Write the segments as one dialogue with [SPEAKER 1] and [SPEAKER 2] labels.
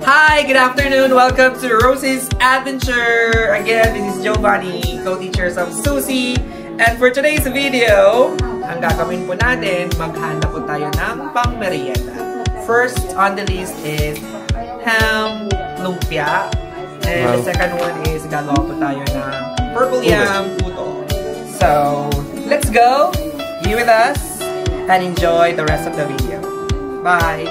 [SPEAKER 1] Hi, good afternoon. Welcome to Rosie's Adventure. Again, this is Giovanni, co-teacher of Susie. And for today's video, ang gagawin po natin, maghanda po tayo ng pang-merienda. First on the list is ham lumpia. And the second one is gagawa po tayo ng purple yam puto. So, let's go. Be with us and enjoy the rest of the video. Bye.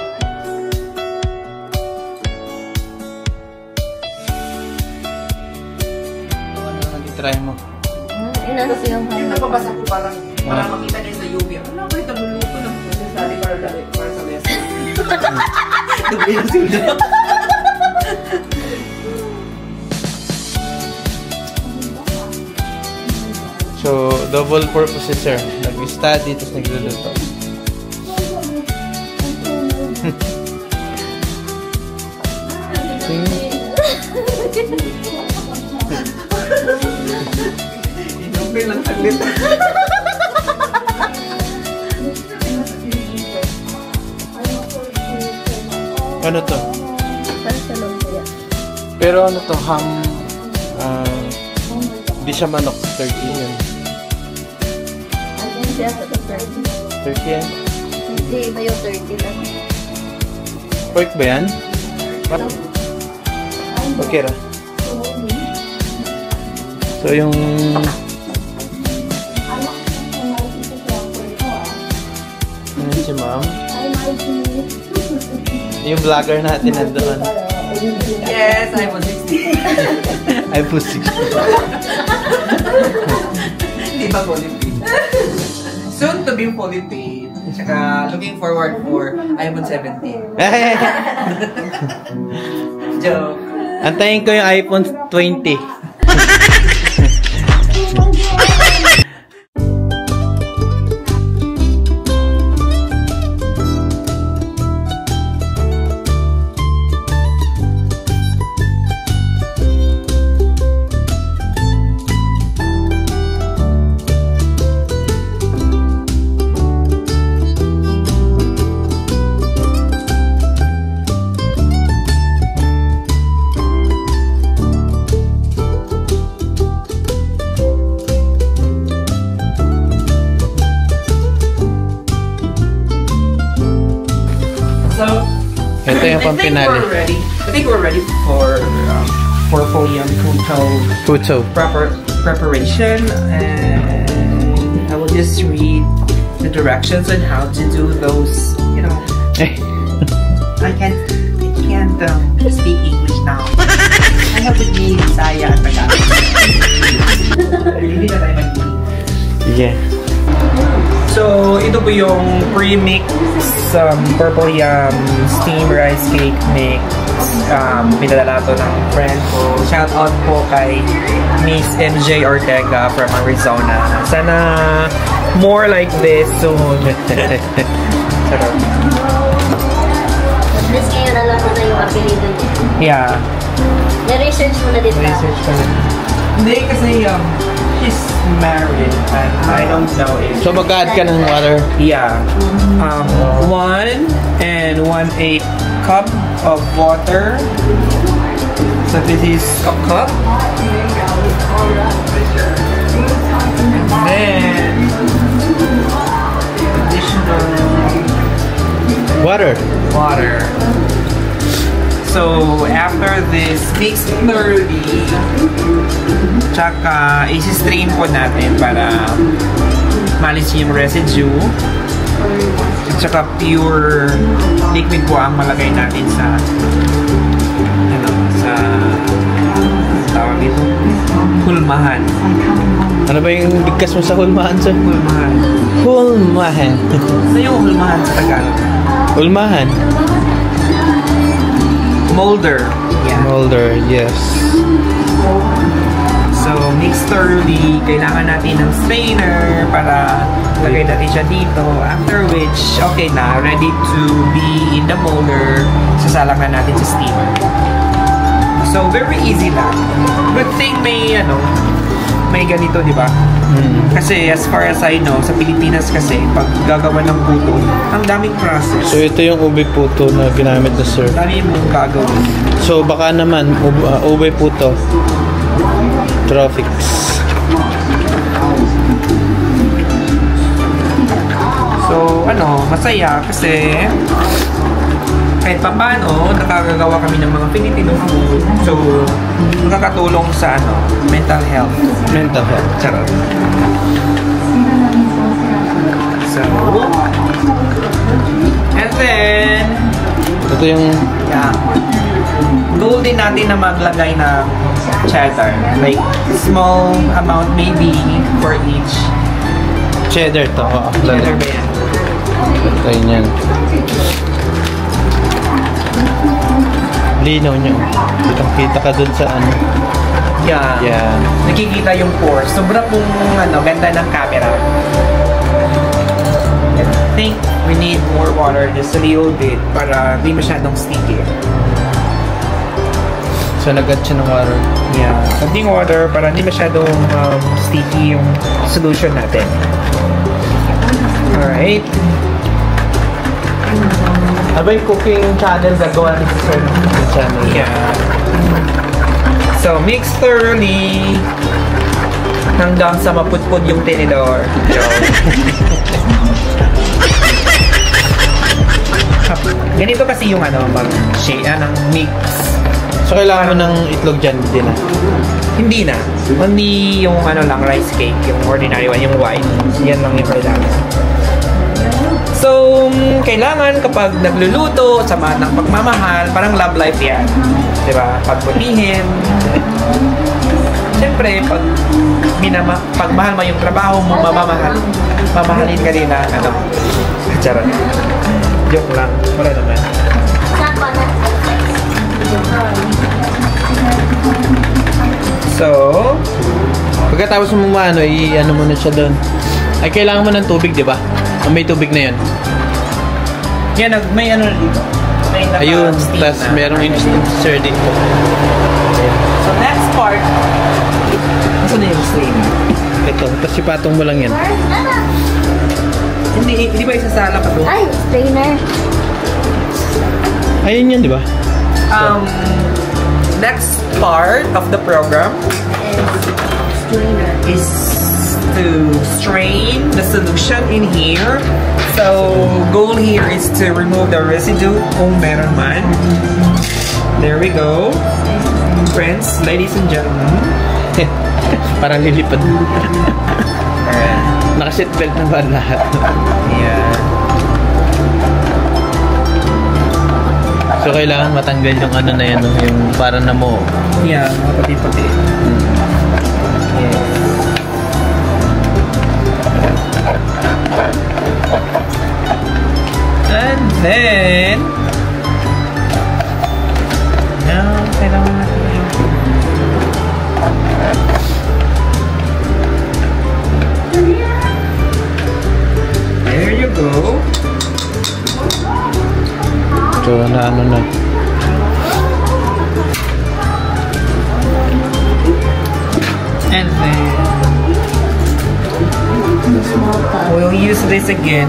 [SPEAKER 2] Try mo.
[SPEAKER 3] Inano ko yung
[SPEAKER 1] yung nababasa ko para makita niyo sa UV. Ano ba ito? Luluto ng study para sa lesson. Dugay na sila.
[SPEAKER 2] So, double purpose sir. Nag-study, tapos nagluluto.
[SPEAKER 1] Inupin lang saglit.
[SPEAKER 2] Ano to?
[SPEAKER 3] Para sa lumpia.
[SPEAKER 2] Pero ano to? Ham... Hindi siya manok. Turkey yan.
[SPEAKER 3] Ano siya sa 30?
[SPEAKER 2] Turkey yan?
[SPEAKER 3] Hindi, iba yung 30 lang.
[SPEAKER 2] Pork ba yan? Okay ra. So yung... Ano si ma'am? Yung vlogger natin nandoon.
[SPEAKER 1] Yes, I was 60.
[SPEAKER 2] I was 60.
[SPEAKER 1] Hindi ba fully paid? Soon to be fully paid. Tsaka looking forward for iPhone 17. Joke.
[SPEAKER 2] Antayin ko yung iPhone 20. Ito yung pampinali.
[SPEAKER 1] I think we're ready for purple yam
[SPEAKER 2] Puto.
[SPEAKER 1] preparation, and I will just read the directions on how to do those. You know, I can't speak English now. I have with me Saya at Tagalog. Hindi na tayo mag-English.
[SPEAKER 2] Yeah.
[SPEAKER 1] So, ito po yung pre-mix purple yam steam rice cake mix. Pinadala to ng friend ko. Shout out po kay Miss MJ Ortega from Arizona. Sana more like this soon. Sarap.
[SPEAKER 3] At least ngayon alam mo na yung apelido niya.
[SPEAKER 1] Yeah.
[SPEAKER 3] Na-research mo na din ba?
[SPEAKER 1] Research ko na. Hindi kasi she's married and I don't know if...
[SPEAKER 2] So mag-add ka ng water?
[SPEAKER 1] Yeah. 1 and 1/8 cup of water. So this is a cup. And then additional
[SPEAKER 2] Water.
[SPEAKER 1] So after this, mix thoroughly. Tsaka isi-strain po natin para malis yung residue. At saka pure liquid po ang malagay natin sa tawag dito, hulmahan.
[SPEAKER 2] Ano ba yung bigkas mo sa hulmahan, sir?
[SPEAKER 1] Hulmahan.
[SPEAKER 2] Hulmahan.
[SPEAKER 1] Ano yung hulmahan sa Tagalog?
[SPEAKER 2] Hulmahan.
[SPEAKER 1] Molder. Yeah.
[SPEAKER 2] Molder, yes.
[SPEAKER 1] So, mix thoroughly. Kailangan natin ng strainer para lagay natin siya dito. After which, okay na. Ready to be in the molder. Sasalang na natin sa steamer. So, very easy lang. Good thing may ganito, di ba? Kasi as far as I know, sa Pilipinas kasi, pag gagawa ng puto, ang daming process.
[SPEAKER 2] So ito yung ube puto na ginamit na sir.
[SPEAKER 1] Dami mong gagawin.
[SPEAKER 2] So baka naman ube po to. Tropics.
[SPEAKER 1] So, masaya kasi kahit paano, nakagagawa kami ng mga Filipino food. So, nakakatulong sa mental health.
[SPEAKER 2] Mental health.
[SPEAKER 1] Charot. So, and then,
[SPEAKER 2] ito yung
[SPEAKER 1] goal din natin na maglagay ng cheddar. Like, small amount maybe for each.
[SPEAKER 2] cheddar to.
[SPEAKER 1] Cheddar ba yan?
[SPEAKER 2] Try niyan. Linaw niyo. Kitang-kita ka dun sa
[SPEAKER 1] Yeah.
[SPEAKER 2] Yeah.
[SPEAKER 1] Nakikita yung pores. Sobra pong ganda ng camera. I think we need more water, just a little bit, para di masyadong sticky.
[SPEAKER 2] So, nag-add siya ng water.
[SPEAKER 1] Yeah. Something water para di masyadong sticky yung solution natin. Alright.
[SPEAKER 2] Aba yung cooking channel gagawa ni Sir ng channel.
[SPEAKER 1] Yeah. So, mix thoroughly hanggang sa maputpud yung tinidor. Ganito kasi yung mag-shake ng mix.
[SPEAKER 2] So, kailangan mo ng itlog dyan din na?
[SPEAKER 1] Hindi na. Only yung lang, rice cake, yung ordinary one, yung white. Yan lang yung kailangan. So, kailangan kapag nagluluto, samahan ng pagmamahal, parang love life yan. Diba? Pagputihin. Siyempre, pag mahal mo yung trabaho mo, mamahalin ka din na, charot. Joke lang. Wala naman. So,
[SPEAKER 2] pagkatapos mo i-ano mo na siya doon. Ay, kailangan mo ng tubig, di ba? May tubig na yun.
[SPEAKER 1] Yan, may dito. May
[SPEAKER 2] ayun, tas merong insert dito.
[SPEAKER 1] So, next part, ito na yung steam.
[SPEAKER 2] Ito, tas ipatong mo lang yan.
[SPEAKER 1] Hindi ba isasala pa doon?
[SPEAKER 3] Ay, strainer.
[SPEAKER 2] Ayun yan, di ba?
[SPEAKER 1] Next part of the program is to strain the solution in here. So, goal here is to remove the residue kung meron man. There we go. Friends, ladies and gentlemen.
[SPEAKER 2] Parang lilipad. Naka-seatbelt na ba lahat?
[SPEAKER 1] Yeah.
[SPEAKER 2] So, kailangan matanggal yung na yan, yung para na mo.
[SPEAKER 1] Yeah, pati-pati. Yeah. And then, now, kailangan natin yung there you go.
[SPEAKER 2] So, na.
[SPEAKER 1] And then, we'll use this again.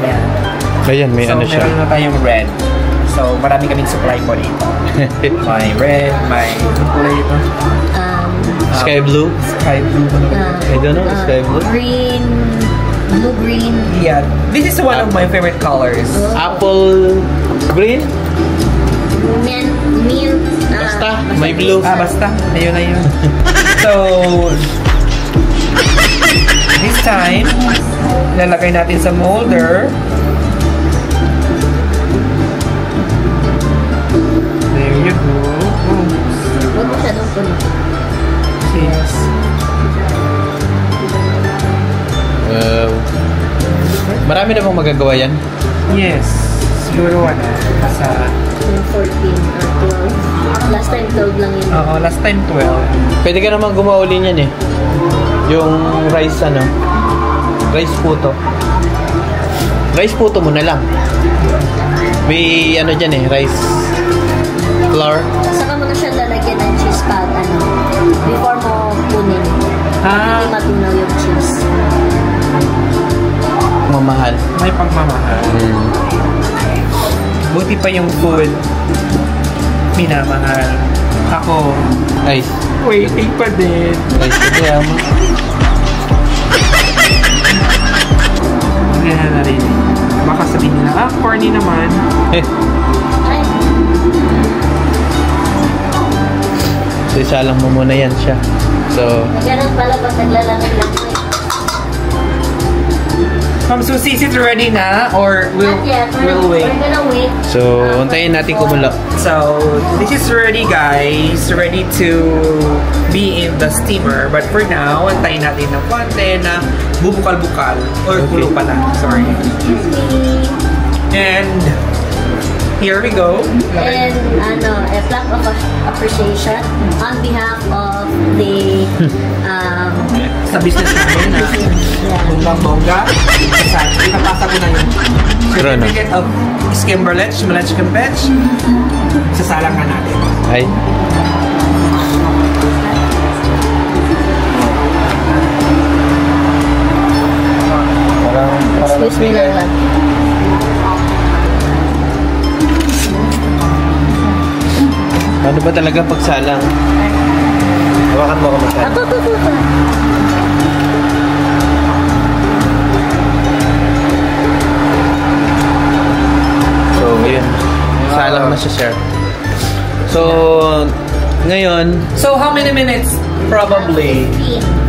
[SPEAKER 1] Yeah.
[SPEAKER 2] Ayan, may
[SPEAKER 1] So,
[SPEAKER 2] siya.
[SPEAKER 1] meron na tayong red. So, marami kaming supply po dito. May red, may kulay ito.
[SPEAKER 2] Sky blue?
[SPEAKER 1] Sky blue.
[SPEAKER 2] I don't know, sky blue.
[SPEAKER 3] Green. Blue-green.
[SPEAKER 1] Yeah, this is one of my favorite colors.
[SPEAKER 2] Apple green?
[SPEAKER 3] Mint.
[SPEAKER 2] Basta, may blue.
[SPEAKER 1] Basta. Ayun na yun. So, this time, lalagay natin sa molder. There you go.
[SPEAKER 3] Huwag masyadong puno.
[SPEAKER 1] Yes.
[SPEAKER 2] Marami na bang magagawa yan?
[SPEAKER 1] Yes. Siguro sa
[SPEAKER 3] 14 or 12. Last time 12 lang yun.
[SPEAKER 1] Oo, last time 12.
[SPEAKER 2] Pwede ka naman gumawa uli niyan eh. Yung rice rice puto. Rice puto mo na lang. May dyan eh, rice flour.
[SPEAKER 3] Saka mo na siya lalagyan ng cheese pad, before mo kunin. Hindi matunaw yung cheese.
[SPEAKER 2] Mamahal.
[SPEAKER 1] May pagmamahal. Buti pa yung food. Minamahal. Ako,
[SPEAKER 2] Ay.
[SPEAKER 1] waiting pa din.
[SPEAKER 2] Ay, kaya mo.
[SPEAKER 1] Hindi na rin. Baka sabihin nila, corny naman.
[SPEAKER 2] Eh.
[SPEAKER 3] Ay,
[SPEAKER 2] So, isalang mo muna yan siya. So,
[SPEAKER 3] ganun pala pag naglalamig lang ko eh.
[SPEAKER 1] Ma'am Susie, is it ready na? Or
[SPEAKER 3] Not yet.
[SPEAKER 1] we'll wait?
[SPEAKER 3] We're gonna wait.
[SPEAKER 2] so untayin natin kumulo.
[SPEAKER 1] So, this is ready guys. Ready to be in the steamer. But for now, antayin natin ng konti na bubukal-bukal. Or
[SPEAKER 2] Okay.
[SPEAKER 1] kulo pala. Sorry.
[SPEAKER 3] Excuse me.
[SPEAKER 1] And here we go.
[SPEAKER 3] And a plaque of appreciation on behalf of the
[SPEAKER 1] Sa business namin na bonggang-bongga. Ipapasa ko na yung certificate of Skimberlech, Malech Kempech. Sasalang ka natin.
[SPEAKER 2] Ay.
[SPEAKER 3] excuse me lang.
[SPEAKER 2] Ano ba talaga pagsalang? Hawakan mo ako masyado.
[SPEAKER 3] Ato.
[SPEAKER 2] So, ayun. Salang na siya, sir. So, ngayon,
[SPEAKER 1] So, how many minutes? Probably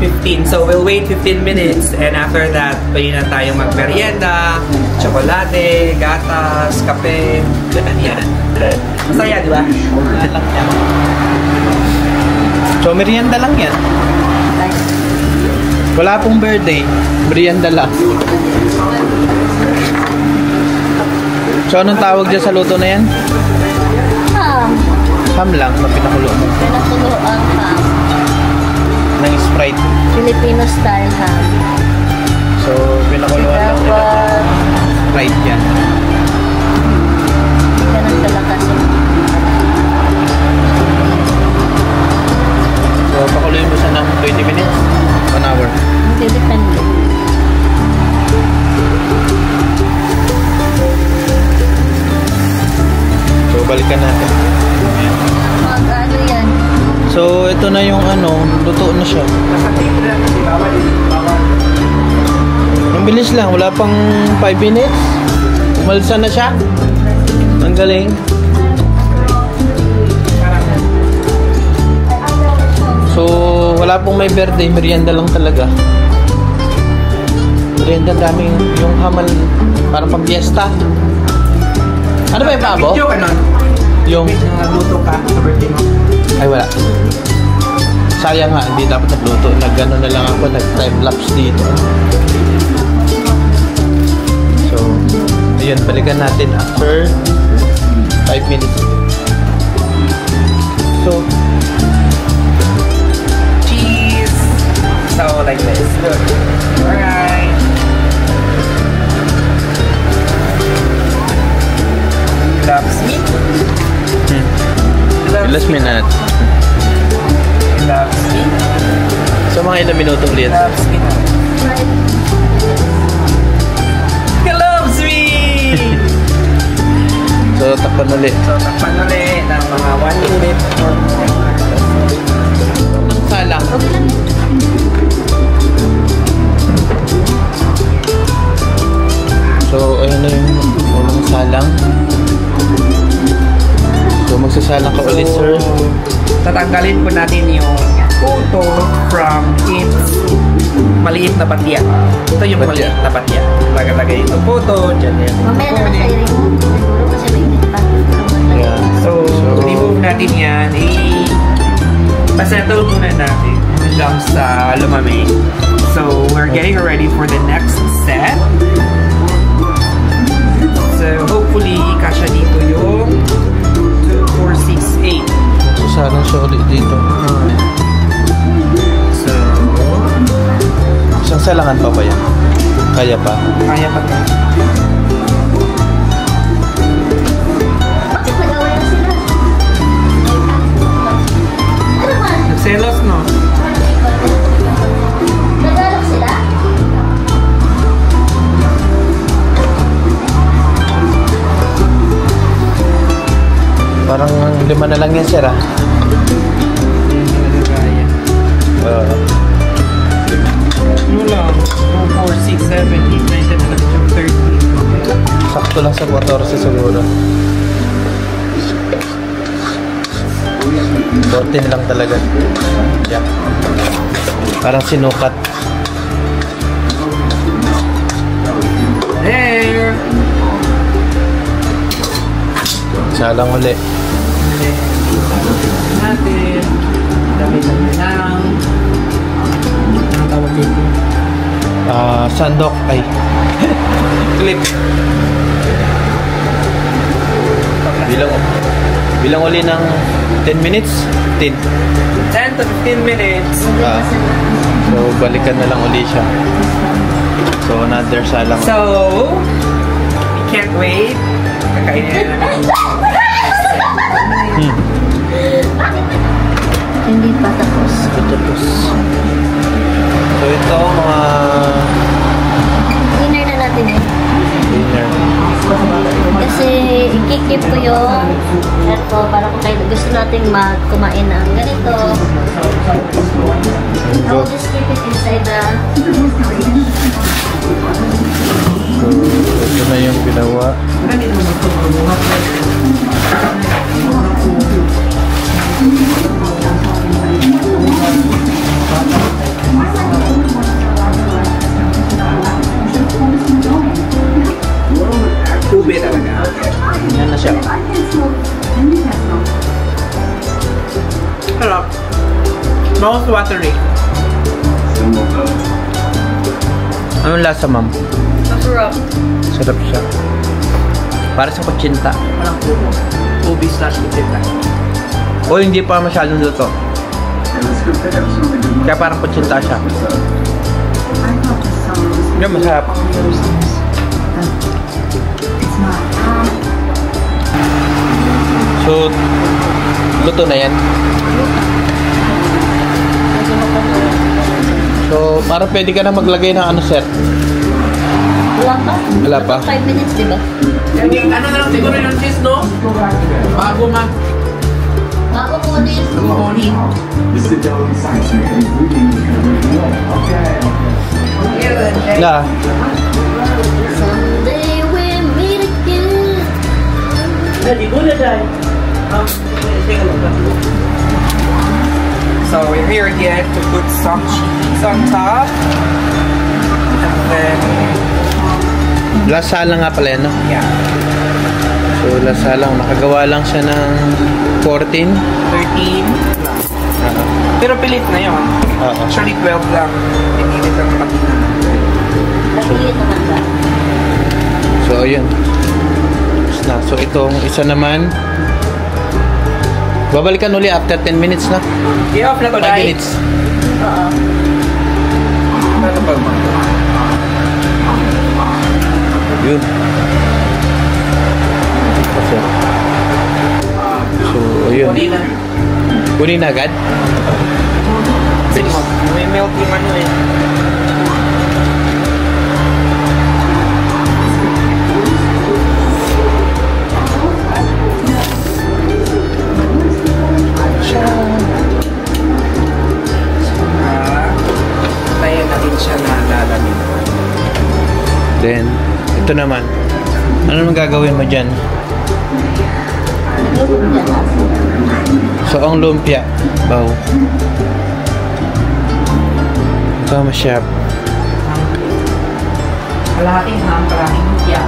[SPEAKER 1] 15. So, we'll wait 15 minutes. And after that, pwede na tayo magmerienda, tsokolate, gatas, kape. Yan. Masaya, di ba?
[SPEAKER 2] wala lang yan. So, merienda lang yan. Wala pong birthday. Merienda lang. So, anong tawag dyan sa luto na yan? Ham lang na pinakulo mo.
[SPEAKER 3] Pinakulo ang ham.
[SPEAKER 2] Ng Sprite.
[SPEAKER 3] Filipino style ham.
[SPEAKER 2] So, pinakuluan lang nila.
[SPEAKER 3] Dapat
[SPEAKER 2] Sprite yan.
[SPEAKER 3] ganun kalakas yung
[SPEAKER 2] So, pakuluin mo siya ng 20 minutes. 1 hour.
[SPEAKER 3] depende.
[SPEAKER 2] So, balikan natin.
[SPEAKER 3] Ano yan?
[SPEAKER 2] So, ito na yung luto na siya. Ang bilis lang, wala pang 5 minutes. Umalsa na siya. Ang galing. So, wala pong may birthday, merienda lang talaga. Merienda daming yung hamal, parang pang fiesta. Ano ba yung pabo?
[SPEAKER 1] Video ka nun?
[SPEAKER 2] Yung,
[SPEAKER 1] Nagluto ka sa birthday mo.
[SPEAKER 2] ay wala. Sayang nga, hindi dapat nagluto. Nag-ano na lang ako, nag-time lapse dito. So, ayun, balikan natin after 5 minutes. So,
[SPEAKER 1] Cheese. So, like this. Look. Alright. Loves me.
[SPEAKER 2] last minute.
[SPEAKER 1] Loves me.
[SPEAKER 2] So, mga ilang minuto ulit.
[SPEAKER 1] Loves me. He loves me!
[SPEAKER 2] So, takpan ulit.
[SPEAKER 1] So, takpan ulit ng mga 1 minute or more.
[SPEAKER 2] Salang. So, ayun na yung unang salang. So, magsasalang ka ulit, sir.
[SPEAKER 1] Tatanggalin po natin yung puto from its maliit na batya. Ito yung
[SPEAKER 2] Batya.
[SPEAKER 1] maliit na batya. Lagay yung puto, dyan yan.
[SPEAKER 3] Mamaya na lang kayo remove. Siguro kasi may pa.
[SPEAKER 2] Yeah.
[SPEAKER 1] So, remove natin yan. Pasettle muna natin hanggang sa lumamig. So, we're getting ready for the next set. So, hopefully, kasha dito yung 2, 4, 6, 8.
[SPEAKER 2] Magsasalang siya ulit dito.
[SPEAKER 1] So,
[SPEAKER 2] Isang salangan pa ba yan? Kaya pa?
[SPEAKER 1] kaya pa ito.
[SPEAKER 3] Bakit nag-away na sila? Ano ba?
[SPEAKER 1] Nagselos, no?
[SPEAKER 3] Nag-alok sila?
[SPEAKER 2] Parang 5 na lang yan, sir, ah.
[SPEAKER 1] Ano lang? 2, 4, 6, 7, 8, 9, 10, 11, 12, 13.
[SPEAKER 2] Sakto lang sa 14 siguro. 14 lang talaga. Yeah. Parang sinukat.
[SPEAKER 1] There!
[SPEAKER 2] Salang uli.
[SPEAKER 1] Natin. Dami-dami lang. Ang tawag dito.
[SPEAKER 2] Sandok. Ay. Clip. Bilang uli ng 10 minutes. 10
[SPEAKER 1] to 15 minutes.
[SPEAKER 2] So, balikan na lang uli siya. So, another salang.
[SPEAKER 1] So, we can't wait. Kakainin na namin.
[SPEAKER 3] Hindi pa tapos.
[SPEAKER 2] Tapos. So, ito mga
[SPEAKER 3] Dinner na natin eh.
[SPEAKER 2] dinner.
[SPEAKER 3] Kasi ikikip ko yung ito para kung kayo gusto nating kumain ng ganito. I will just keep it inside the...
[SPEAKER 2] So, ito na yung ginawa.
[SPEAKER 1] Tubig talaga.
[SPEAKER 2] Yan na siya.
[SPEAKER 1] Sarap. Mouth watering.
[SPEAKER 2] Anong lasa, ma'am?
[SPEAKER 3] Masarap.
[SPEAKER 2] Sarap siya. Para sa kutsinta.
[SPEAKER 1] Parang ubi/kutsinta.
[SPEAKER 2] O hindi pa masyadong luto. Kaya parang kutsinta siya. Yan, masarap. So, luto na yan. So, parang pwede ka na maglagay ng ano, sir?
[SPEAKER 3] Wala pa?
[SPEAKER 2] Wala pa.
[SPEAKER 3] 5 minutes, di ba?
[SPEAKER 1] Ano na lang siguro yung cheese, no? Bago
[SPEAKER 3] Bago ko din.
[SPEAKER 1] mag-unin.
[SPEAKER 2] Na.
[SPEAKER 3] Someday we meet again.
[SPEAKER 1] So we're here again to put some cheese on top. And then,
[SPEAKER 2] Lasala nga pala yan, no?
[SPEAKER 1] yeah,
[SPEAKER 2] So, lasala. Nakagawa lang siya ng 14.
[SPEAKER 1] 13 plus. Pero pilit na yun. Actually 12 lang. Pinilit ang makina.
[SPEAKER 3] Napilit naman ba?
[SPEAKER 2] So, ayun. Tapos na. So, itong isa naman. Babalikan uli after 10 minutes na.
[SPEAKER 1] I-off na to,
[SPEAKER 2] 5
[SPEAKER 1] Dai.
[SPEAKER 2] minutes.
[SPEAKER 3] Oo.
[SPEAKER 1] Ano ba?
[SPEAKER 2] Yun. So, ayun.
[SPEAKER 1] Kunin na.
[SPEAKER 2] Kunin na agad?
[SPEAKER 1] Bilis. May milk yung ano eh. Tayo natin siya na lalamin.
[SPEAKER 2] Then, ito naman. Ano naman gagawin mo dyan? So, ang lumpia. Baw. Ito masyap.
[SPEAKER 1] Kalahating ham, kalahating lumpia.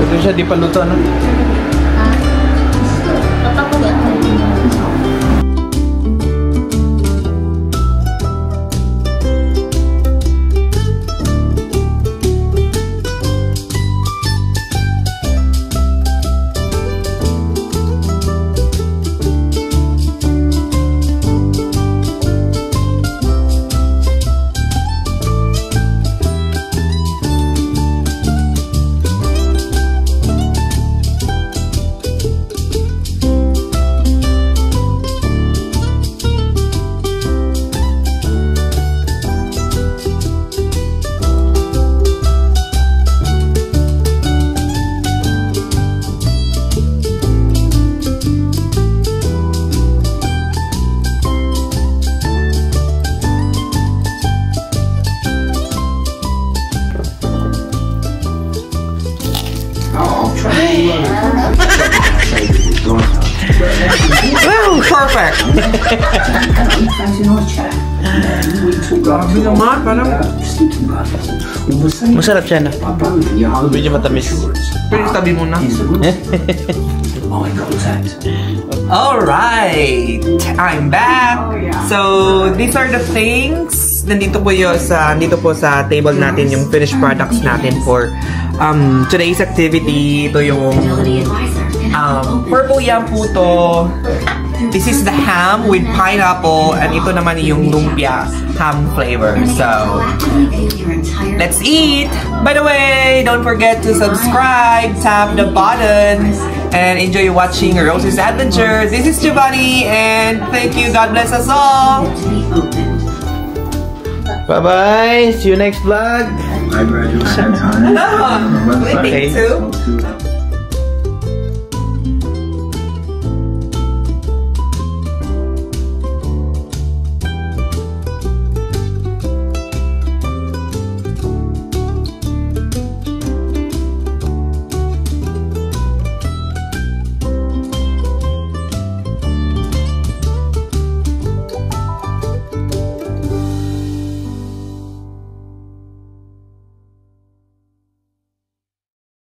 [SPEAKER 2] Ito siya, di pa luto, ano?
[SPEAKER 1] Grabe naman, parang...
[SPEAKER 2] Masarap siya na. Medyo matamis.
[SPEAKER 1] Pero tabi mo na. Alright! I'm back! So, these are the things. Nandito po sa table natin yung finished products natin for today's activity. Ito yung purple yam puto. This is the ham with pineapple, and ito naman yung lumpia ham flavor. So, let's eat! By the way, don't forget to subscribe, tap the button, and enjoy watching Rose's Adventure. This is Giovanni, and thank you. God bless us all.
[SPEAKER 2] Bye-bye. See you next vlog.
[SPEAKER 1] Wait, too.